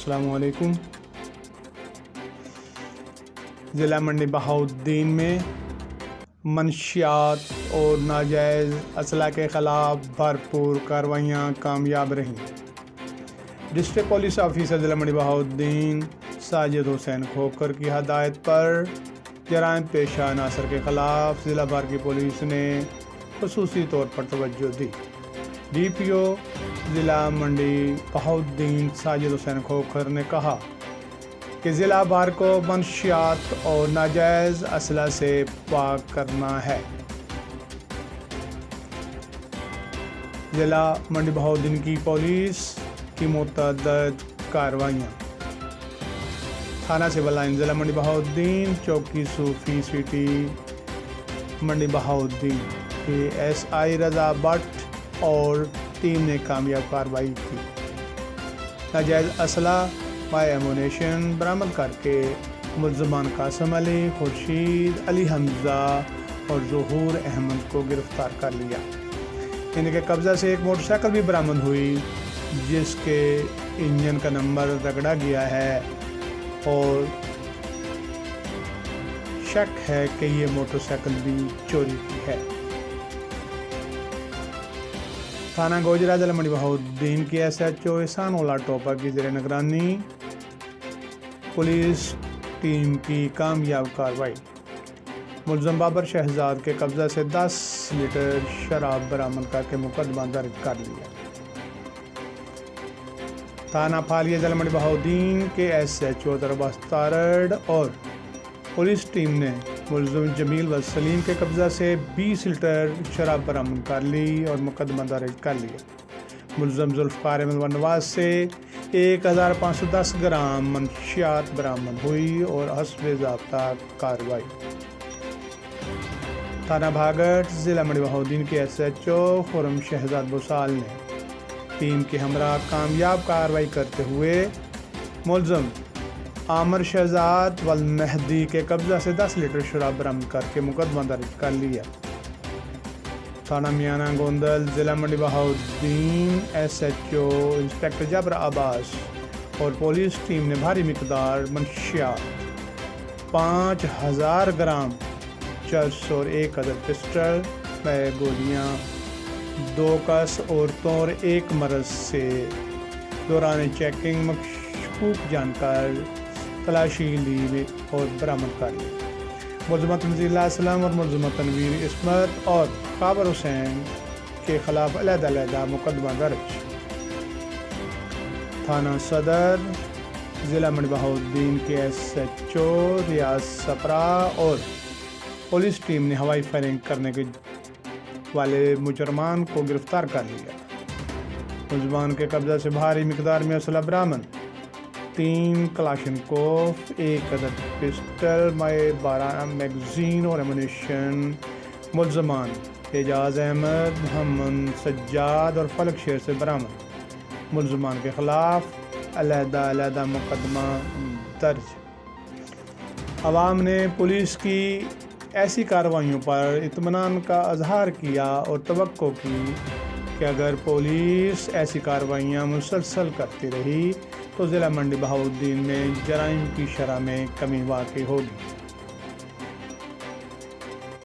السلام علیکم۔ ضلع منڈی بہاؤالدین میں منشیات اور ناجائز اسلحہ کے خلاف بھرپور کارروائیاں کامیاب رہیں۔ ڈسٹرکٹ پولیس آفیسر ضلع منڈی بہاؤالدین ساجد حسین کھوکھر کی ہدایت پر جرائم پیشہ عناصر کے خلاف ضلع بھر کی پولیس نے خصوصی طور پر توجہ دی۔ ڈی پی او ضلع منڈی بہاؤالدین ساجد حسین کھوکھر نے کہا کہ ضلع بھر کو منشیات اور ناجائز اسلحہ سے پاک کرنا ہے۔ ضلع منڈی بہاؤالدین کی پولیس کی متعدد کارروائیاں۔ تھانہ سول لائن ضلع منڈی بہاؤالدین، چوکی صوفی سٹی منڈی بہاؤالدین کے ایس آئی رضا بٹ اور ٹیم نے کامیاب کارروائی کی۔ ناجائز اسلحہ بائی ایمونیشن برآمد کر کے ملزمان قاسم علی، خورشید علی حمزہ اور ظہور احمد کو گرفتار کر لیا۔ ان کے قبضہ سے ایک موٹر سائیکل بھی برآمد ہوئی جس کے انجن کا نمبر رگڑا گیا ہے اور شک ہے کہ یہ موٹر سائیکل بھی چوری کی ہے۔ تھانہ گوجرا ضلع منڈی بہاؤالدین کی ایس ایچ او احسان اللہ ٹوپا کی زیر نگرانی پولیس ٹیم کی کامیاب کارروائی۔ ملزم بابر شہزاد کے قبضہ سے 10 لیٹر شراب برآمد کر کے مقدمہ درج کر لیا۔ تھانہ پھالیہ ضلع منڈی بہاؤالدین کے ایس ایچ او درباس تارڑ اور پولیس ٹیم نے ملزم جمیل و سلیم کے قبضہ سے 20 لیٹر شراب برآمد کر لی اور مقدمہ درج کر لیا۔ ملزم ذوالفقار احمد و نواز سے 1510 گرام منشیات برآمد ہوئی اور حسب ضابطہ کارروائی۔ تھانہ بھاگڑ ضلع منڈی بہاؤالدین کے ایس ایچ او خرم شہزاد بسال نے ٹیم کے ہمراہ کامیاب کارروائی کرتے ہوئے ملزم عامر شہزاد والمہدی کے قبضہ سے 10 لیٹر شراب برآمد کر کے مقدمہ درج کر لیا۔ تھانہ میانہ گوندل ضلع Mandi Bahauddin S H O inspector Jabir Abbas اور پولیس ٹیم نے بھاری مقدار منشیات 5000 گرام چرس اور 1 عدد پسٹل، گولیاں، 2 کس عورتوں اور 1 مرد سے دوران چیکنگ مشکوک جان کر تلاشی لی اور برآمد کر لی۔ ملزمہ تنزیل اللہ اسلم اور ملزمہ تنویر عصمت اور خابر حسین کے خلاف علیحدہ علیحدہ مقدمہ درج۔ تھانہ صدر ضلع منڈی بہاؤالدین کے ایس ایچ او ریاض سپرا اور پولیس ٹیم نے ہوائی فائرنگ کرنے کے والے مجرمان کو گرفتار کر لیا۔ ملزمان کے قبضہ سے بھاری مقدار میں اسلحہ برآمد، 3 کلاشنکوف، 1 عدد پسٹل، 12 میگزین اور ایمونیشن۔ ملزمان اعجاز احمد، محمد سجاد اور فلک شیر سے برآمد۔ ملزمان کے خلاف علیحدہ علیحدہ مقدمہ درج۔ عوام نے پولیس کی ایسی کارروائیوں پر اطمینان کا اظہار کیا اور توقع کی کہ اگر پولیس ایسی کارروائیاں مسلسل کرتی رہی تو ضلع منڈی بہاؤالدین میں جرائم کی شرح میں کمی واقع ہوگی۔